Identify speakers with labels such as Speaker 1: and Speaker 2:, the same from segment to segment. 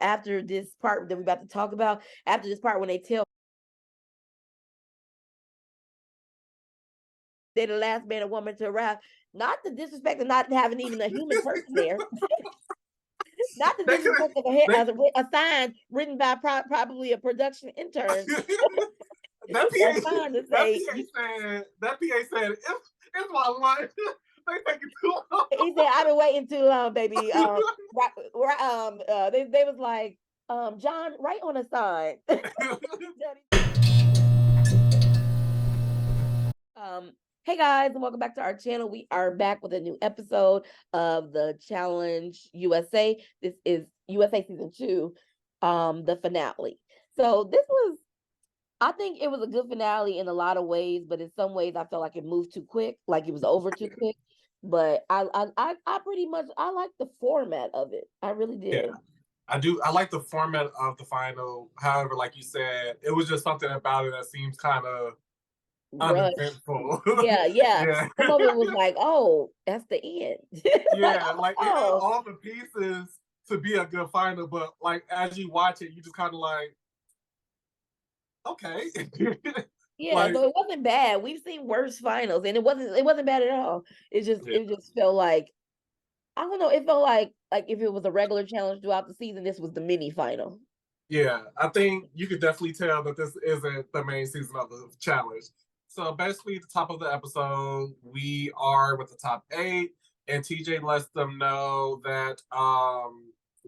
Speaker 1: after this part that we're about to talk about, after this part when they tell they're the last man or woman to arrive, not the disrespect of not having even a human person there. Not the disrespect of a sign written by probably a production intern.
Speaker 2: That PA said, it's my life. They taking too long.
Speaker 1: He said, I've been waiting too long, baby. They was like, John, write on a sign. Hey guys, and welcome back to our channel. We are back with a new episode of the Challenge USA. This is USA season 2, the finale. So this was, I think it was a good finale in a lot of ways, but in some ways I felt like it moved too quick, like it was over too quick. But I pretty much I like the format of it. I really did.
Speaker 2: Yeah, I do. I like the format of the final. However, like you said, it was just something about it that seems kind of uneventful.
Speaker 1: Yeah. Some of it was like, oh, that's the end.
Speaker 2: Yeah, like it had all the pieces to be a good final, but like as you watch it, you just kind of like, okay.
Speaker 1: Yeah, like, so it wasn't bad. We've seen worse finals, and it wasn't bad at all. It just felt like, I don't know. It felt like if it was a regular challenge throughout the season, this was the mini final.
Speaker 2: Yeah, I think you could definitely tell that this isn't the main season of the challenge. So basically, the top of the episode, we are with the top 8, and TJ lets them know that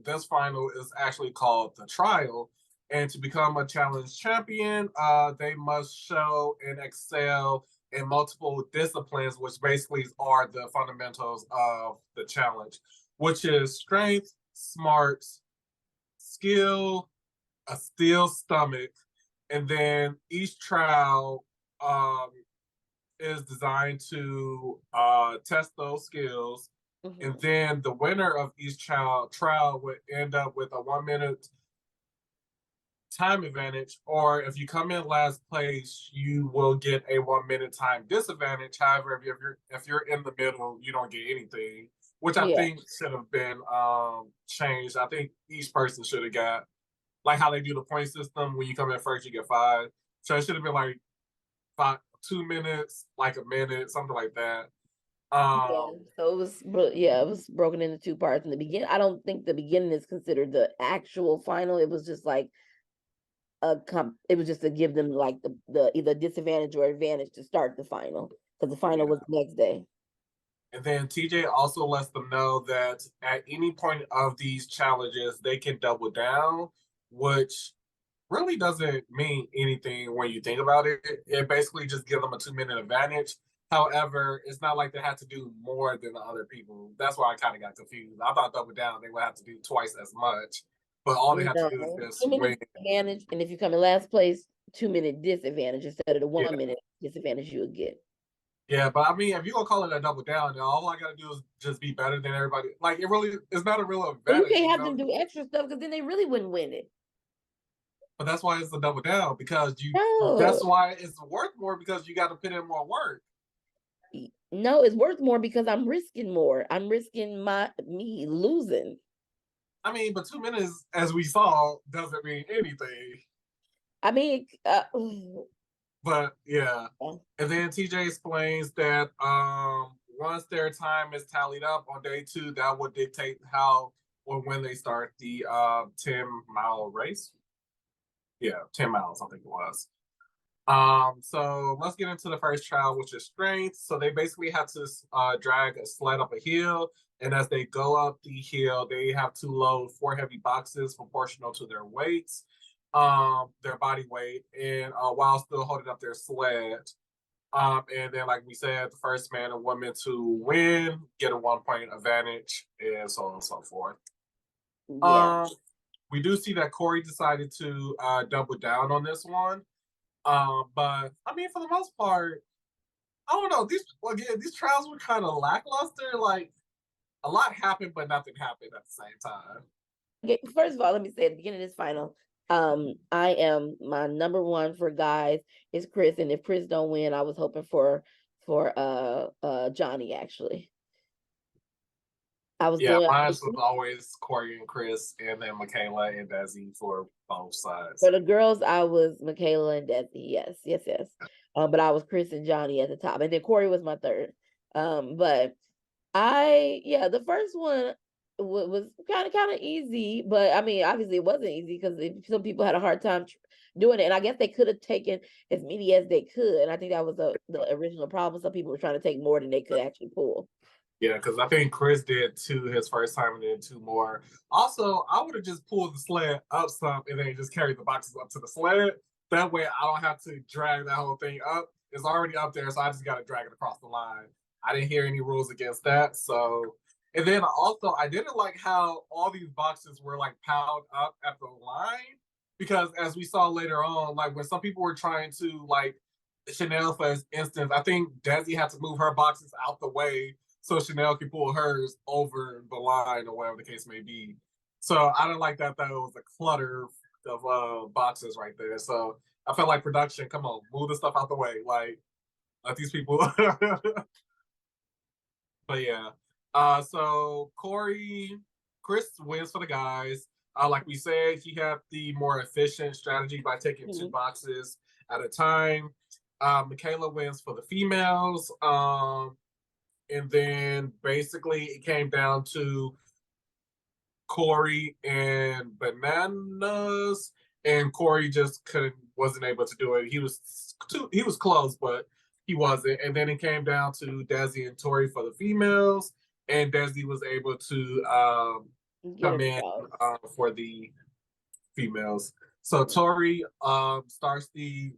Speaker 2: this final is actually called the trial. And to become a challenge champion, they must show and excel in multiple disciplines, which basically are the fundamentals of the challenge, which is strength, smarts, skill, a steel stomach, and then each trial is designed to test those skills. Mm-hmm. And then the winner of each trial would end up with a 1-minute time advantage, or if you come in last place, you will get a 1-minute time disadvantage. However, if you're in the middle, you don't get anything, which I think should have been changed. I think each person should have got, like how they do the point system, when you come in first, you get 5. So it should have been like 2 minutes, like a minute, something like that.
Speaker 1: So it was broken into 2 parts in the beginning. I don't think the beginning is considered the actual final. It was just like it was just to give them like the either disadvantage or advantage to start the final, because the final was the next day.
Speaker 2: And then TJ also lets them know that at any point of these challenges, they can double down, which really doesn't mean anything when you think about it. It basically just gives them a 2-minute advantage. However, it's not like they had to do more than the other people. That's why I kind of got confused. I thought double down, they would have to do twice as much. But all they have to do is just win.
Speaker 1: Advantage, and if you come in last place, 2-minute disadvantage instead of the 1-minute disadvantage you would get.
Speaker 2: Yeah, but I mean, if you're gonna call it a double down, all I gotta do is just be better than everybody. Like it's not a real advantage.
Speaker 1: You can't have them do extra stuff, because then they really wouldn't win it.
Speaker 2: But that's why it's a double down, because that's why it's worth more, because you got to put in more work.
Speaker 1: No, it's worth more because I'm risking more. I'm risking me losing.
Speaker 2: I mean, but 2 minutes, as we saw, doesn't mean anything.
Speaker 1: I mean,
Speaker 2: but yeah. And then TJ explains that once their time is tallied up on day 2, that would dictate how or when they start the 10-mile race. Yeah, 10 miles, I think it was. So let's get into the first trial, which is strength. So they basically have to drag a sled up a hill, and as they go up the hill, they have to load 4 heavy boxes proportional to their weights, their body weight, and while still holding up their sled. And then, like we said, the first man and woman to win get a 1-point advantage, and so on and so forth. Yeah. We do see that Corey decided to double down on this one. But I mean, for the most part, I don't know. These trials were kind of lackluster. Like, a lot happened, but nothing happened at the same time.
Speaker 1: Okay, first of all, let me say at the beginning of this final, my number 1 for guys is Chris, and if Chris don't win, I was hoping for Johnny, actually. I was
Speaker 2: Yeah,
Speaker 1: going
Speaker 2: mine was always Corey and Chris, and then Michaela and Desi for both
Speaker 1: for
Speaker 2: sides.
Speaker 1: the girls. I was Michaela and Desi. Yes, yes, yes. But I was Chris and Johnny at the top, and then Corey was my third. But yeah, the first one was kind of easy, but I mean, obviously it wasn't easy because some people had a hard time doing it, and I guess they could have taken as many as they could, and I think that was the original problem. Some people were trying to take more than they could actually pull.
Speaker 2: Yeah, because I think Chris did two his first time and then two more. Also, I would have just pulled the sled up some and then just carried the boxes up to the sled. That way, I don't have to drag that whole thing up. It's already up there, so I just got to drag it across the line. I didn't hear any rules against that. So, and then also, I didn't like how all these boxes were like piled up at the line because, as we saw later on, like when some people were trying to like Chanel, for instance, I think Desi had to move her boxes out the way so Chanel can pull hers over the line or whatever the case may be. So I didn't like that. That it was a clutter of boxes right there. So I felt like production, come on, move the stuff out the way. Like let these people. But yeah. So Chris wins for the guys. Like we said, he had the more efficient strategy by taking two boxes at a time. Michaela wins for the females. And then basically it came down to Corey and Bananas, and Corey just wasn't able to do it. He was close, but he wasn't. And then it came down to Desi and Tori for the females, and Desi was able to come in for the females. So Tori starts the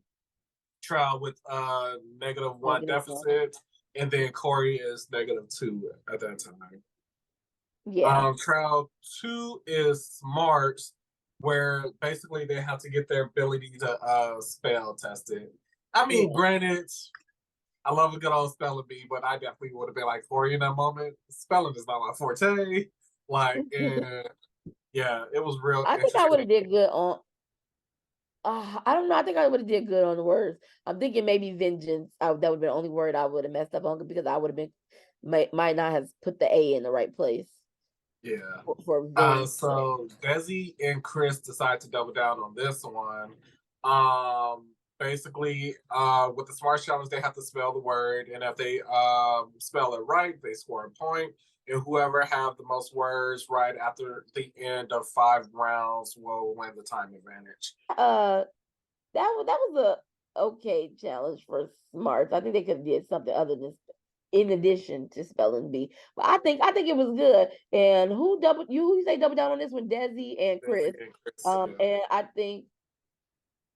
Speaker 2: trial with -1 deficit. And then Corey is -2 at that time.
Speaker 1: Yeah.
Speaker 2: Trial 2 is Smarts, where basically they have to get their ability to spell tested. I mean, granted, I love a good old spelling bee, but I definitely would have been like Corey in that moment. Spelling is not my forte. Like, and yeah, it was real
Speaker 1: I think
Speaker 2: interesting.
Speaker 1: I would have did good on. I don't know. I think I would have did good on the words. I'm thinking maybe vengeance. That would have been the only word I would have messed up on because I would have been might not have put the A in the right place.
Speaker 2: Yeah.
Speaker 1: For vengeance.
Speaker 2: So Desi and Chris decide to double down on this one. Basically, with the smart challenge, they have to spell the word, and if they spell it right, they score a point. And whoever have the most words right after the end of 5 rounds will win the time advantage.
Speaker 1: That was a okay challenge for Smarts. I think they could have did something other than in addition to spelling bee. But I think it was good. And who you say double down on this one? Desi and Chris. Yeah. And I think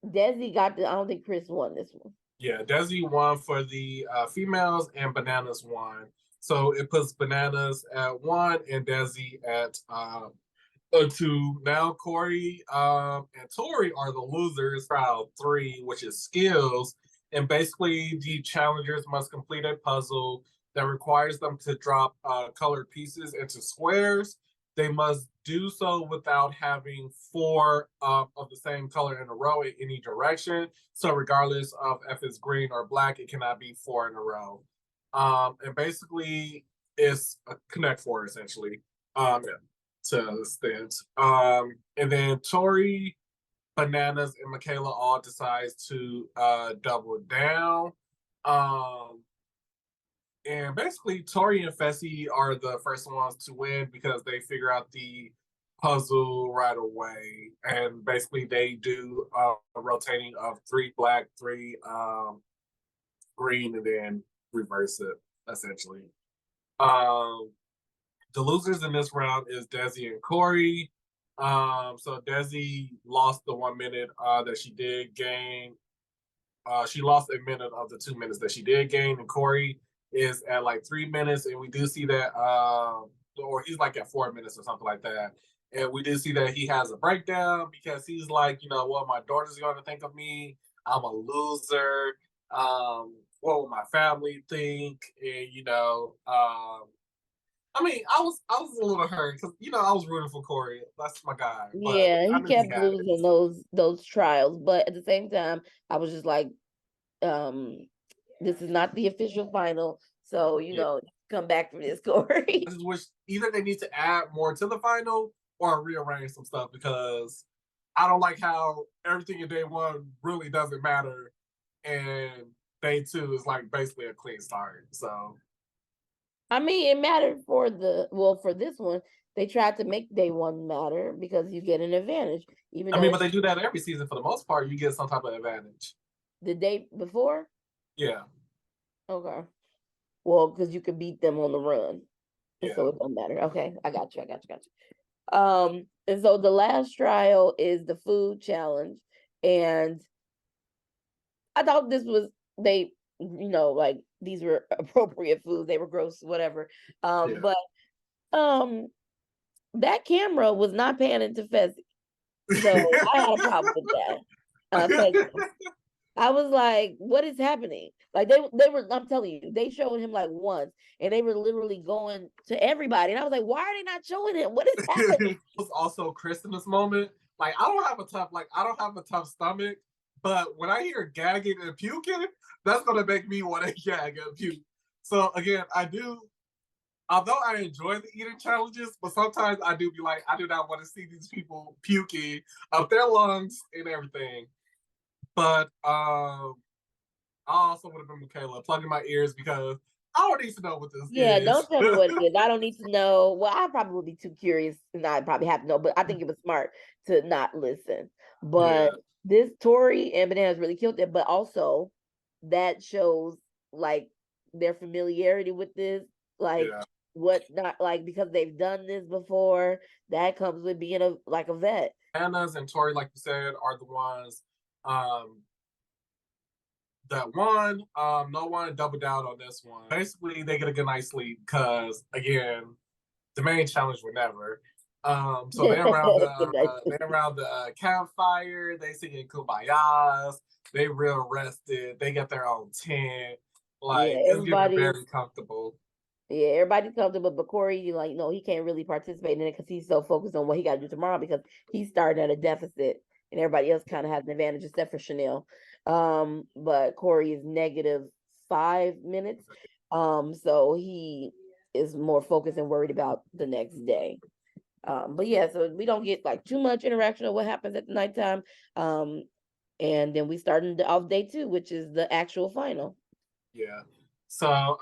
Speaker 1: Desi got I don't think Chris won this one.
Speaker 2: Yeah, Desi won for the females and Bananas won. So it puts Bananas at 1 and Desi at 2. Now Corey and Tori are the losers. Trial 3, which is skills. And basically the challengers must complete a puzzle that requires them to drop colored pieces into squares. They must do so without having 4 of the same color in a row in any direction. So regardless of if it's green or black, it cannot be 4 in a row. And basically it's a connect 4 essentially to the stance. And then Tori, Bananas, and Michaela all decides to double down. And basically, Tori and Fessy are the first ones to win because they figure out the puzzle right away. And basically, they do a rotating of 3 black, 3 green, and then reverse it, essentially. The losers in this round is Desi and Corey. So Desi lost the 1 minute that she did gain. She lost a minute of the 2 minutes that she did gain, and Corey is at like 3 minutes, and we do see that, or he's like at 4 minutes or something like that. And we do see that he has a breakdown because he's like, what my daughter's going to think of me. I'm a loser. What will my family think? And I mean, I was a little hurt because I was rooting for Corey. That's my guy.
Speaker 1: Yeah, he kept losing those trials, but at the same time, I was just like, this is not the official final, so come back from this, Corey.
Speaker 2: I just wish either they need to add more to the final or rearrange some stuff because I don't like how everything in day one really doesn't matter, and day two is like basically a clean start. So
Speaker 1: I mean, it mattered for for this one, they tried to make day one matter because you get an advantage, even
Speaker 2: I
Speaker 1: though
Speaker 2: mean, but
Speaker 1: it's
Speaker 2: they do that every season for the most part. You get some type of advantage.
Speaker 1: the day before.
Speaker 2: Yeah,
Speaker 1: Okay. Well, because you could beat them on the run.
Speaker 2: yeah.
Speaker 1: So it don't matter. Okay, I got you. And so the last trial is the food challenge. And I thought this was like these were appropriate foods. They were gross, whatever.
Speaker 2: Yeah.
Speaker 1: But that camera was not panning to Fezzi. So I had a problem with that. 'Cause I was like, what is happening? Like they were, I'm telling you, they showed him like once and they were literally going to everybody. And I was like, why are they not showing him? What is happening?
Speaker 2: It was also Chris in this moment. Like I don't have a tough stomach, but when I hear gagging and puking, that's gonna make me want to gag and puke. So again, although I enjoy the eating challenges, but sometimes I do be like, I do not want to see these people puking up their lungs and everything. But I also would have been Michaela plugging my ears because I don't need to know what this
Speaker 1: Yeah,
Speaker 2: is.
Speaker 1: don't tell me what it is. I don't need to know. Well, I probably would be too curious and I'd probably have to know, but I think it was smart to not listen.
Speaker 2: Yeah,
Speaker 1: But this Tori and Bananas really killed it, but also that shows like their familiarity with this, like
Speaker 2: yeah.
Speaker 1: what not like because they've done this before. That comes with being a vet.
Speaker 2: Anna's and Tori, like you said, are the ones um, that won. No one doubled down on this one. Basically, they get a good night's sleep because, again, the main challenge would never. So
Speaker 1: Good night.
Speaker 2: they're around the campfire. They singing kumbayas. They real rested. They get their own tent.
Speaker 1: Yeah,
Speaker 2: Like it's getting
Speaker 1: everybody's
Speaker 2: very comfortable.
Speaker 1: Yeah, everybody's comfortable, but Corey, like, no, he can't really participate in it because he's so focused on what he got to do tomorrow because he's starting at a deficit, and everybody else kind of has an advantage except for Chanel. But Corey is -5 minutes, so he is more focused and worried about the next day. But yeah, so we don't get like too much interaction of what happens at the nighttime. And then we start off day two, which is the actual final.
Speaker 2: Yeah. So,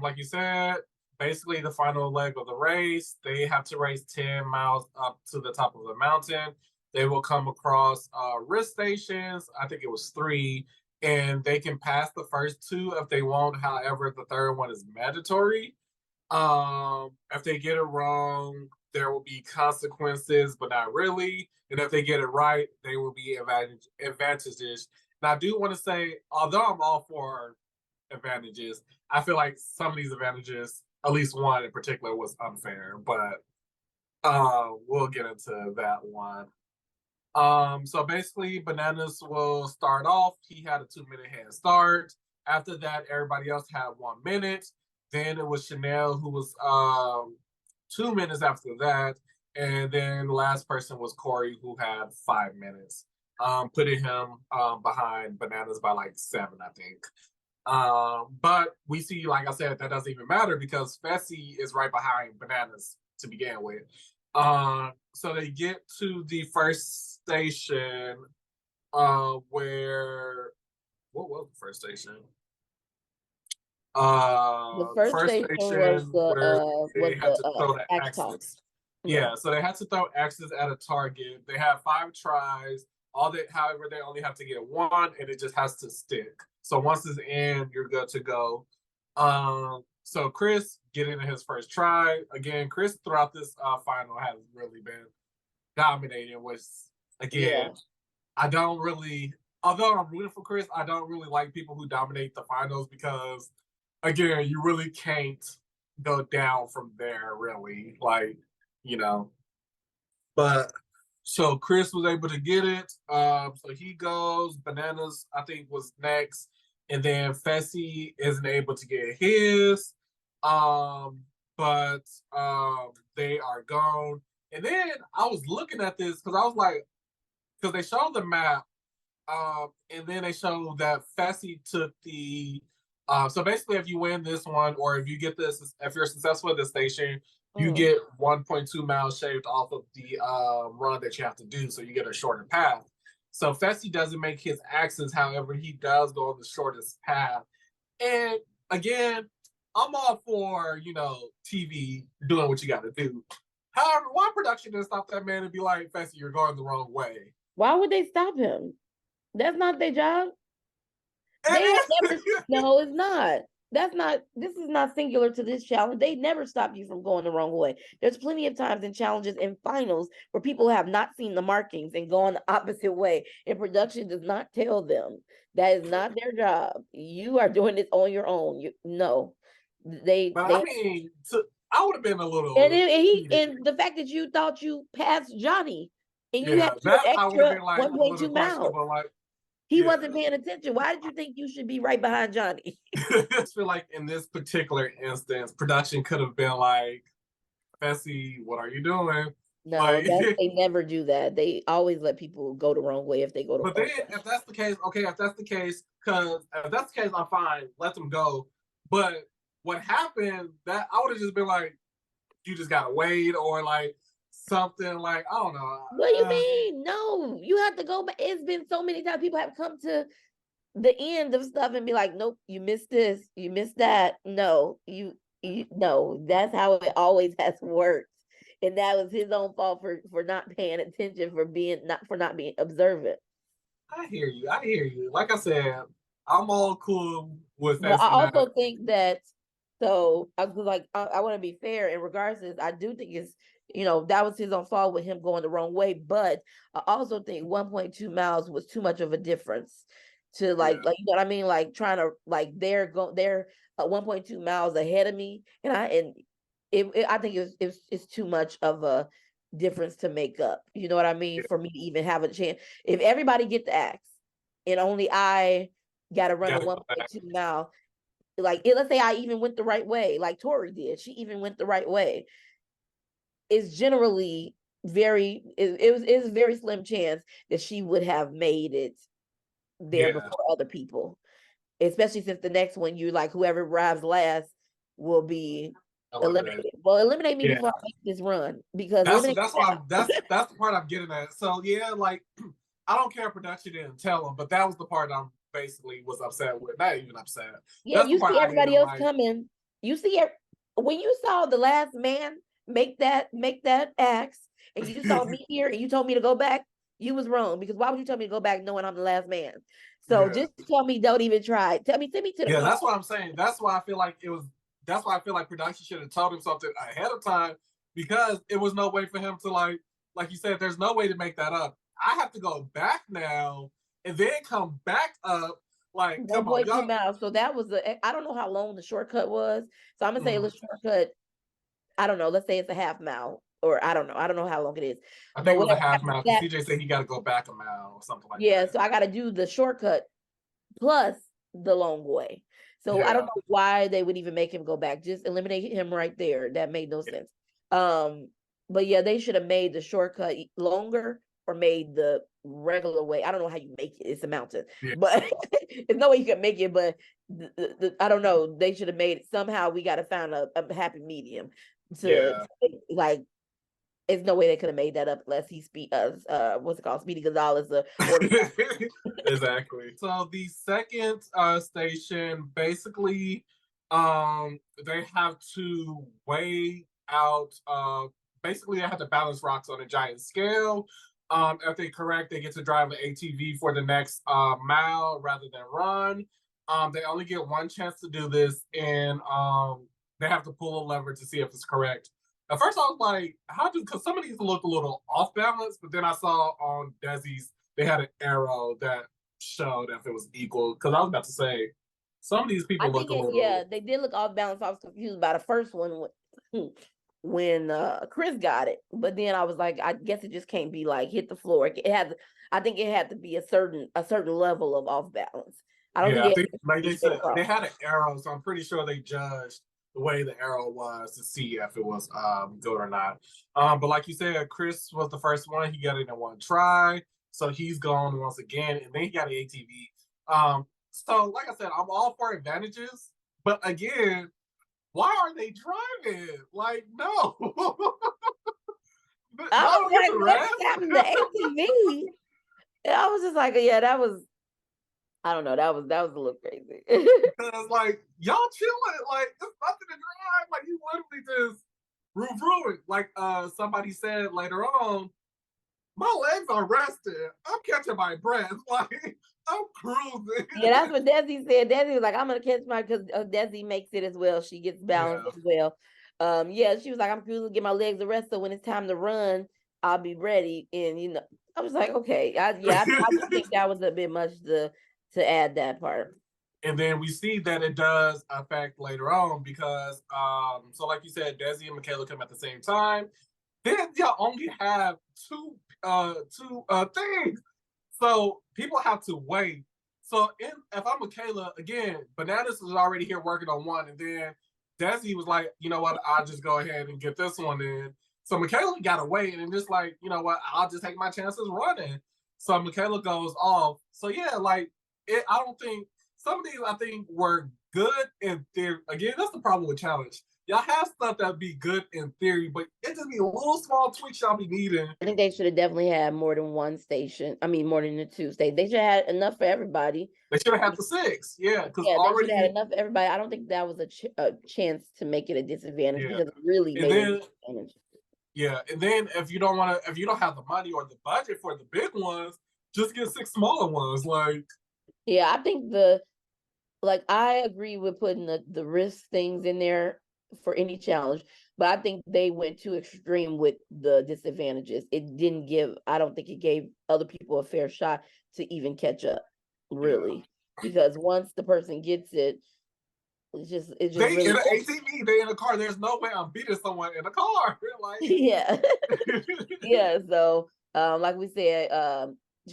Speaker 2: like you said, basically the final leg of the race, they have to race 10 miles up to the top of the mountain. They will come across rest stations. I think it was three, and they can pass the first two if they want. However, the third one is mandatory. If they get it wrong, there will be consequences, but not really. And if they get it right, they will be advantages. And I do want to say, although I'm all for advantages, I feel like some of these advantages, at least one in particular, was unfair. But we'll get into that one. So basically, Bananas will start off. He had a 2 minute head start. After that, everybody else had 1 minute. Then it was Chanel who was 2 minutes after that. And then the last person was Corey who had 5 minutes, putting him behind Bananas by like 7, I think. But we see, like I said, that doesn't even matter because Fessy is right behind Bananas to begin with. So they get to the first station where what was the first station?
Speaker 1: The
Speaker 2: The
Speaker 1: first
Speaker 2: first
Speaker 1: station was
Speaker 2: station where they had to throw the
Speaker 1: Axe Talk.
Speaker 2: axes. Yeah, so they had to throw axes at a target. They had 5 tries. However, they only have to get one, and it just has to stick. So once it's in, you're good to go. So Chris getting his first try again. Chris throughout this final has really been dominating. Which again,
Speaker 1: Yeah.
Speaker 2: I don't really. Although I'm rooting for Chris, I don't really like people who dominate the finals because, again, you really can't go down from there. Really, like you know. But so Chris was able to get it. So he goes. Bananas, I think, was next, and then Fessy isn't able to get his. But they are gone. And then I was looking at this because I was like, because they showed the map, and then they showed that Fessy took the So basically, if you win this one, or if you get this, if you're successful at this station, you
Speaker 1: Mm.
Speaker 2: get 1.2 miles shaved off of the run that you have to do, so you get a shorter path. So Fessy doesn't make his axes, however, he does go on the shortest path. And again, I'm all for TV doing what you got to do. However, why production didn't stop that man and be like, Fessy, you're going the wrong way?
Speaker 1: Why would they stop him? That's not their job. They have
Speaker 2: And
Speaker 1: never. No, it's not. That's not. This is not singular to this challenge. They never stop you from going the wrong way. There's plenty of times in challenges and finals where people have not seen the markings and gone the opposite way, and production does not tell them. That is not their job. You are doing this on your own. No, they
Speaker 2: but I
Speaker 1: they
Speaker 2: mean, I would have been a
Speaker 1: and,
Speaker 2: little
Speaker 1: and he
Speaker 2: heated.
Speaker 1: and the fact that you thought you passed Johnny and you had
Speaker 2: Yeah,
Speaker 1: your
Speaker 2: that I would have
Speaker 1: extra
Speaker 2: been like a little
Speaker 1: 1.2 miles.
Speaker 2: questionable. Like,
Speaker 1: He
Speaker 2: yeah,
Speaker 1: wasn't paying attention. Why did you think you should be right behind Johnny?
Speaker 2: I just feel like in this particular instance, production could have been like, Fessy, what are you doing?
Speaker 1: No,
Speaker 2: Like,
Speaker 1: they never do that. They always let people go the wrong way if they go the
Speaker 2: but
Speaker 1: wrong
Speaker 2: then
Speaker 1: way.
Speaker 2: if that's the case, okay, if that's the case, because if that's the case, I'm fine, let them go. But what happened, that I would have just been like, you just gotta wait, or like something like, I don't know.
Speaker 1: What do you mean? No, you have to go back. It's been so many times people have come to the end of stuff and be like, nope, you missed this, you missed that. No, you no, that's how it always has worked. And that was his own fault for not paying attention, for not being observant.
Speaker 2: I hear you. I hear you. Like I said, I'm all cool with
Speaker 1: But I
Speaker 2: Fessy now.
Speaker 1: also think that so I was like I want to be fair in regards to this. I do think it's that was his own fault with him going the wrong way. But I also think 1.2 miles was too much of a difference to
Speaker 2: Yeah.
Speaker 1: like you know what I mean, like trying to like they're 1.2 miles ahead of me, and I think it's too much of a difference to make up. You know what I mean?
Speaker 2: Yeah.
Speaker 1: For me to even have a chance, if everybody get the axe and only I got to run the
Speaker 2: Gotta go back.
Speaker 1: 1.2 mile, like let's say I even went the right way, like Tori did. She even went the right way. It's generally it was very slim chance that she would have made it there
Speaker 2: Yeah.
Speaker 1: before other people. Especially since the next one, you like whoever arrives last will be
Speaker 2: Eliminated.
Speaker 1: eliminated. Well, eliminate me
Speaker 2: Yeah.
Speaker 1: before I make this run because
Speaker 2: That's
Speaker 1: eliminate
Speaker 2: that's
Speaker 1: me
Speaker 2: why
Speaker 1: now.
Speaker 2: that's the part I'm getting at. So yeah, like I don't care if production didn't tell them, but that was the part I'm basically was upset with. Not even upset.
Speaker 1: Yeah,
Speaker 2: That's the
Speaker 1: you
Speaker 2: part
Speaker 1: see
Speaker 2: I
Speaker 1: everybody
Speaker 2: didn't
Speaker 1: else
Speaker 2: like.
Speaker 1: coming. You see when you saw the last man make that axe, and you saw me here, and you told me to go back. You was wrong because why would you tell me to go back knowing I'm the last man? So
Speaker 2: Yeah.
Speaker 1: just tell me don't even try. Send me to the
Speaker 2: Yeah,
Speaker 1: car.
Speaker 2: that's what I'm saying. That's why I feel like it was. That's why I feel like production should have told him something ahead of time, because it was no way for him to like you said. There's no way to make that up. I have to go back now and then come back up. Like, come on,
Speaker 1: 1.2
Speaker 2: y'all.
Speaker 1: miles. So that was I don't know how long the shortcut was. So I'm gonna say
Speaker 2: Mm,
Speaker 1: let's shortcut. I don't know. Let's say it's a half mile, or I don't know. I don't know how long it is.
Speaker 2: I
Speaker 1: But
Speaker 2: think it was a
Speaker 1: whatever
Speaker 2: half
Speaker 1: happens
Speaker 2: mile
Speaker 1: to
Speaker 2: because
Speaker 1: that,
Speaker 2: CJ said he got to go back a mile or something like
Speaker 1: yeah.
Speaker 2: that.
Speaker 1: So I got to do the shortcut plus the long way. So I don't
Speaker 2: Yeah,
Speaker 1: know why they would even make him go back. Just eliminate him right there. That made no
Speaker 2: yeah,
Speaker 1: sense. But yeah, they should have made the shortcut longer or made the regular way. I don't know how you make it. It's a mountain,
Speaker 2: yeah.
Speaker 1: but there's no way you can make it. But I don't know. They should have made it somehow. We got to find a happy medium
Speaker 2: Yeah.
Speaker 1: like. There's no way they could have made that up unless he what's it called, Speedy Gonzalez or
Speaker 2: Exactly. So the second station, basically, they have to weigh out. Basically, they have to balance rocks on a giant scale. If they correct, they get to drive an ATV for the next mile rather than run. They only get one chance to do this, and they have to pull a lever to see if it's correct. At first, I was like, "How do?" Because some of these look a little off balance, but then I saw on Desi's they had an arrow that showed if it was equal. Because I was about to say, some of these
Speaker 1: I
Speaker 2: people look
Speaker 1: think
Speaker 2: a
Speaker 1: yeah,
Speaker 2: little.
Speaker 1: they did look off balance. I was confused by the first one when Chris got it. But then I was like, I guess it just can't be like hit the floor. It had I think it had to be a certain level of off balance. I don't think
Speaker 2: Yeah, I
Speaker 1: it
Speaker 2: think
Speaker 1: had to
Speaker 2: like
Speaker 1: be
Speaker 2: they
Speaker 1: straight
Speaker 2: said
Speaker 1: across.
Speaker 2: they had an arrow, so I'm pretty sure they judged the way the arrow was to see if it was good or not. But like you said, Chris was the first one. He got it in one try, so he's gone once again, and then he got an ATV. So, like I said, I'm all for advantages, but again, why are they driving? Like, no.
Speaker 1: I
Speaker 2: Y'all
Speaker 1: was
Speaker 2: don't get
Speaker 1: like,
Speaker 2: the
Speaker 1: what
Speaker 2: rest.
Speaker 1: just happened to ATV? And I was just like, yeah, that was, I don't know, that was a little crazy.
Speaker 2: Because like y'all chilling, like it's nothing to drive. Like you literally just ruined. Like somebody said later on, my legs are rested. I'm catching my breath. Like I'm cruising.
Speaker 1: Yeah, that's what Desi said. Desi was like, I'm gonna catch my, because Desi makes it as well. She gets balanced
Speaker 2: Yeah.
Speaker 1: as well. Yeah, she was like, I'm cruising, get my legs a rest, so when it's time to run, I'll be ready. And I was like, okay, I would think that was a bit much to add that part.
Speaker 2: And then we see that it does affect later on because so like you said, Desi and Michaela come at the same time. Then y'all only have two things. So people have to wait. So if I'm Michaela, again, Bananas is already here working on one, and then Desi was like, you know what, I'll just go ahead and get this one in. So Michaela got to wait, and just like, you know what, I'll just take my chances running. So Michaela goes off. So yeah, like I don't think some of these I think were good in theory. Again, that's the problem with challenge. Y'all have stuff that be good in theory, but it just be a little small tweaks y'all be needing.
Speaker 1: I think they should have definitely had more than one station. I mean, more than the two stations. They should have had enough for everybody.
Speaker 2: They should have had the 6, yeah, because
Speaker 1: Yeah, they should have had
Speaker 2: already,
Speaker 1: enough for everybody. I don't think that was a chance to make it a disadvantage,
Speaker 2: yeah,
Speaker 1: because it really
Speaker 2: and
Speaker 1: made it a
Speaker 2: then
Speaker 1: disadvantage.
Speaker 2: yeah, and then if you don't want to, if you don't have the money or the budget for the big ones, just get 6 smaller ones. Like,
Speaker 1: Yeah, I think I agree with putting the risk things in there for any challenge, but I think they went too extreme with the disadvantages. I don't think it gave other people a fair shot to even catch up,
Speaker 2: yeah,
Speaker 1: really. Because once the person gets it, it's just
Speaker 2: they in
Speaker 1: really
Speaker 2: an ATV, they in a car. There's no way I'm beating someone in a car.
Speaker 1: yeah.
Speaker 2: Like,
Speaker 1: Yeah, so like we said,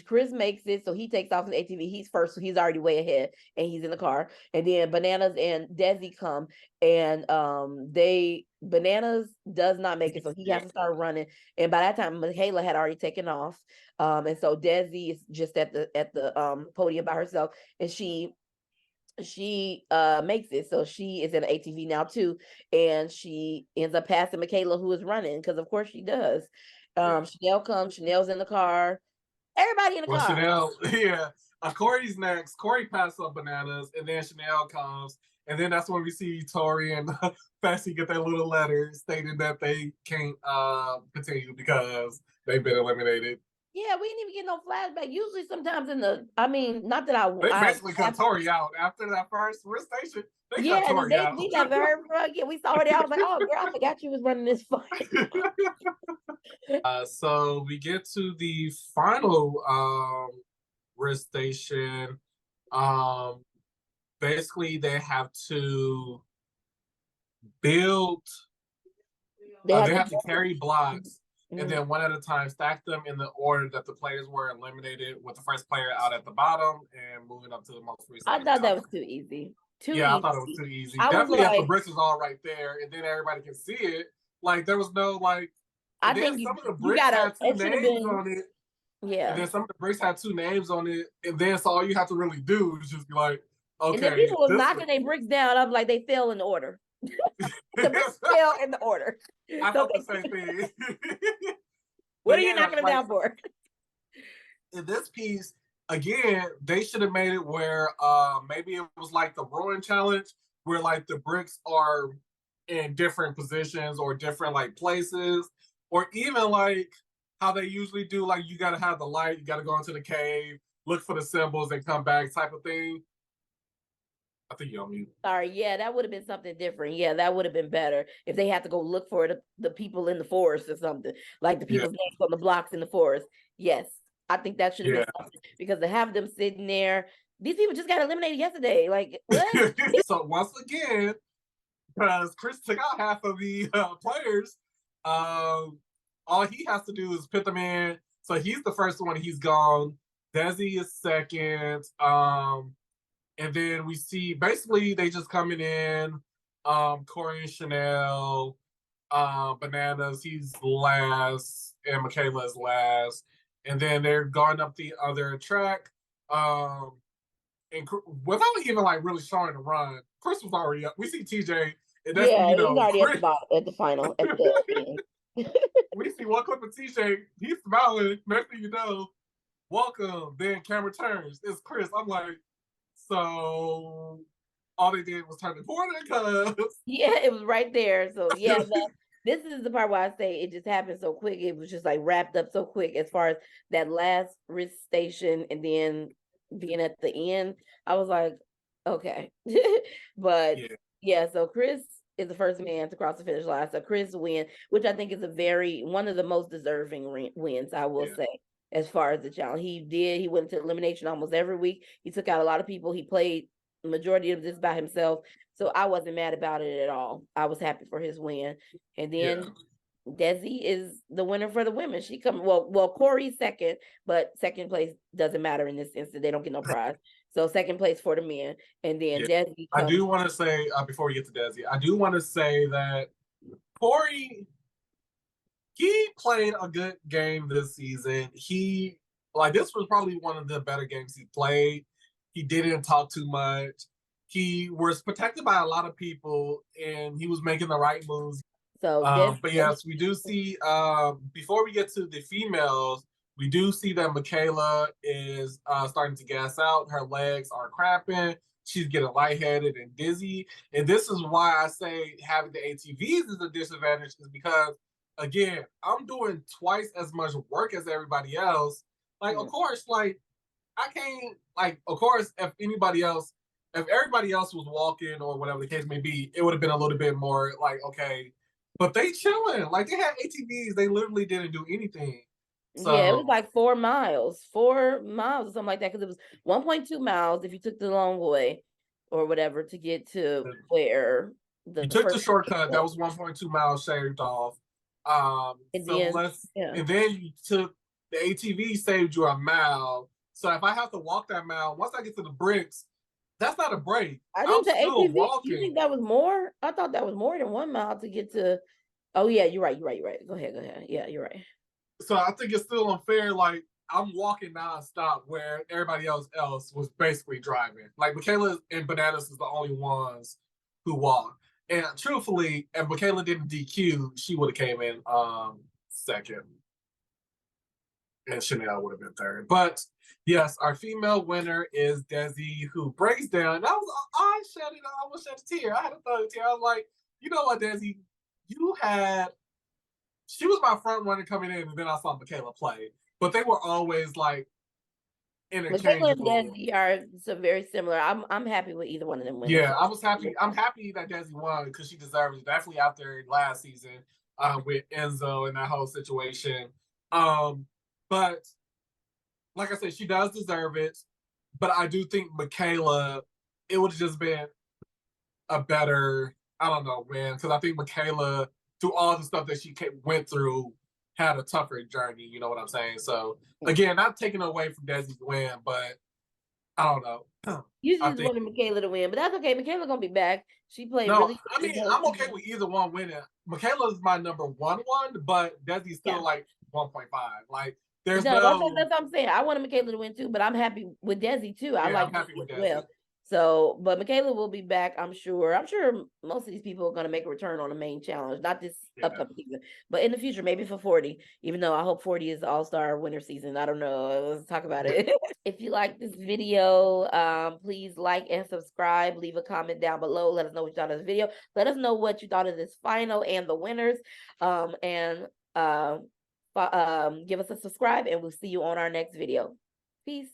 Speaker 1: Chris makes it, so he takes off in the ATV. He's first, so he's already way ahead, and he's in the car. And then Bananas and Desi come, and Bananas does not make it, so he
Speaker 2: yeah,
Speaker 1: has to start running. And by that time, Michaela had already taken off, and so Desi is just at the podium by herself, and she makes it, so she is in an ATV now too, and she ends up passing Michaela, who is running, because of course she does.
Speaker 2: yeah.
Speaker 1: Chanel comes, Chanel's in the car, everybody in the
Speaker 2: Well,
Speaker 1: car.
Speaker 2: Chanel, yeah. Corey's next. Corey passes up Bananas, and then Chanel comes, and then that's when we see Tori and Fessy get their little letter stating that they can't continue because they've been eliminated.
Speaker 1: Yeah, we didn't even get no flashback. Usually, sometimes not that
Speaker 2: They
Speaker 1: I
Speaker 2: basically cut Tori out after that first risk station. They cut
Speaker 1: yeah, and
Speaker 2: Tori out.
Speaker 1: we never heard from her again. We saw her there. I was like, oh girl, I forgot you was running this fight.
Speaker 2: So we get to the final risk station. Um, Basically, they have to build.
Speaker 1: They have
Speaker 2: They
Speaker 1: to
Speaker 2: have to carry blocks and
Speaker 1: Mhm.
Speaker 2: then one at a time stack them in the order that the players were eliminated, with the first player out at the bottom and moving up to the most recent
Speaker 1: I
Speaker 2: at the
Speaker 1: thought that
Speaker 2: top.
Speaker 1: was too easy. Too
Speaker 2: Yeah, I
Speaker 1: easy.
Speaker 2: thought it was too easy.
Speaker 1: I was
Speaker 2: Definitely if the
Speaker 1: like,
Speaker 2: bricks is all right there and then everybody can see it. Like there was no like,
Speaker 1: I
Speaker 2: and then
Speaker 1: think
Speaker 2: some of the
Speaker 1: you
Speaker 2: bricks
Speaker 1: gotta.
Speaker 2: had two
Speaker 1: It should have
Speaker 2: names
Speaker 1: been,
Speaker 2: on it, and
Speaker 1: yeah.
Speaker 2: then some of the bricks had two names on it, and then so all you have to really do is just be like,
Speaker 1: And then
Speaker 2: okay,
Speaker 1: people was
Speaker 2: this
Speaker 1: knocking their bricks down up like they fell in the order. The bricks fell in the order.
Speaker 2: I
Speaker 1: So
Speaker 2: thought the same thing.
Speaker 1: what
Speaker 2: But
Speaker 1: are you
Speaker 2: yeah,
Speaker 1: knocking them
Speaker 2: like
Speaker 1: down for?
Speaker 2: in this piece, again, they should have made it where maybe it was like the ruin challenge, where like the bricks are in different positions or different like places, or even like how they usually do, like you gotta have the light, you gotta go into the cave, look for the symbols and come back type of thing. I think you're on mute.
Speaker 1: Sorry, yeah, that would have been something different. Yeah, that would have been better if they had to go look for the people in the forest or something, like the
Speaker 2: Yeah,
Speaker 1: people's names on the blocks in the forest. Yes, I think that should have
Speaker 2: yeah.
Speaker 1: been something, because to have them sitting there, these people just got eliminated yesterday. Like what?
Speaker 2: So once again, because Chris took out half of the players, um, all he has to do is put them in. So he's the first one. He's gone. Desi is second. And then we see basically they just coming in. Corey and Chanel, Bananas. He's last, and Michaela is last. And then they're going up the other track. Um, and without even like really showing the run, Chris was already up. We see TJ, and that's
Speaker 1: Yeah,
Speaker 2: you
Speaker 1: he's
Speaker 2: know
Speaker 1: already at the
Speaker 2: Chris.
Speaker 1: bottom, at the final, at the end.
Speaker 2: We see one clip of TJ, he's smiling. Next thing you know, welcome. Then camera turns. It's Chris. I'm like, so all they did was turn the corner because
Speaker 1: Yeah, it was right there. So yeah, this is the part where I say it just happened so quick. It was just like wrapped up so quick as far as that last risk station and then being at the end. I was like, okay. But
Speaker 2: yeah,
Speaker 1: yeah, so Chris is the first man to cross the finish line. So Chris win, which I think is one of the most deserving wins, I will
Speaker 2: yeah,
Speaker 1: say, as far as the challenge. He went to elimination almost every week. He took out a lot of people. He played majority of this by himself. So I wasn't mad about it at all. I was happy for his win. And
Speaker 2: yeah.
Speaker 1: then Desi is the winner for the women. She come well, Corey's second, but second place doesn't matter in this instance. They don't get no prize. So second place for the men. And then
Speaker 2: Yeah.
Speaker 1: Desi
Speaker 2: I
Speaker 1: comes.
Speaker 2: do want to say before we get to Desi, I do want to say that Corey, he played a good game this season. He this was probably one of the better games he played. He didn't talk too much. He was protected by a lot of people, and he was making the right moves.
Speaker 1: So Desi,
Speaker 2: But yes, we do see before we get to the females, we do see that Michaela is starting to gas out. Her legs are cramping. She's getting lightheaded and dizzy. And this is why I say having the ATVs is a disadvantage, is because again, I'm doing twice as much work as everybody else. Like, of course, like I can't of course, if everybody else was walking or whatever the case may be, it would have been a little bit more like, okay, but they chilling. Like they had ATVs, they literally didn't do anything.
Speaker 1: yeah, it was
Speaker 2: So
Speaker 1: like 4 miles or something like that, because it was 1.2 miles if you took the long way or whatever to get to where the
Speaker 2: you took the
Speaker 1: first
Speaker 2: shortcut. That was 1.2 miles shaved off.
Speaker 1: and
Speaker 2: So
Speaker 1: then yeah.
Speaker 2: and then you took the ATV saved you a mile. So if I have to walk that mile, once I get to the bricks, that's not a break.
Speaker 1: I
Speaker 2: I'm
Speaker 1: think the
Speaker 2: still
Speaker 1: ATV, you
Speaker 2: walking.
Speaker 1: think that was more? I thought that was more than 1 mile to get to. Oh yeah, you're right. You're right. Go ahead. Yeah, you're right.
Speaker 2: So I think it's still unfair. Like I'm walking nonstop where everybody else was basically driving. Like Michaela and Bananas is the only ones who walk. And truthfully, if Michaela didn't DQ, she would have came in second, and Chanel would have been third. But yes, our female winner is Desi, who breaks down. I almost shed a tear. I had a thug tear. I was like, you know what, Desi, you had she was my front runner coming in, and then I saw Michaela play. But they were always like
Speaker 1: Michaela and
Speaker 2: interchangeable.
Speaker 1: Desi are so very similar. I'm happy with either one of them winning.
Speaker 2: Yeah,
Speaker 1: So
Speaker 2: I was happy. I'm happy that Desi won because she deserves it. Definitely after last season with Enzo and that whole situation. But like I said, she does deserve it. But I do think Michaela, it would have just been a better, I don't know, win. Because I think Michaela, through all the stuff that she went through, had a tougher journey. You know what I'm saying? So again, not taking away from Desi's win, but I don't know.
Speaker 1: you
Speaker 2: I
Speaker 1: just
Speaker 2: think
Speaker 1: wanted Michaela to win, but that's okay. Michaela gonna be back. She played
Speaker 2: no.
Speaker 1: really
Speaker 2: I
Speaker 1: good
Speaker 2: mean,
Speaker 1: this whole
Speaker 2: I'm okay
Speaker 1: season.
Speaker 2: with either one winning. Michaela's my number one, but Desi's
Speaker 1: Yeah.
Speaker 2: still like 1.5. Like there's
Speaker 1: No,
Speaker 2: no.
Speaker 1: that's what I'm saying. I wanted Michaela to win too, but I'm happy with Desi too. I
Speaker 2: Yeah,
Speaker 1: like
Speaker 2: I'm happy
Speaker 1: Desi
Speaker 2: with
Speaker 1: as
Speaker 2: Desi.
Speaker 1: well. So, but Michaela will be back, I'm sure. I'm sure most of these people are going to make a return on the main challenge, not this upcoming season, but in the future, maybe for 40. Even though I hope 40 is the All-Star winter season. I don't know. Let's talk about it. If you like this video, please like and subscribe. Leave a comment down below. Let us know what you thought of the video. Let us know what you thought of this final and the winners. And give us a subscribe, and we'll see you on our next video. Peace.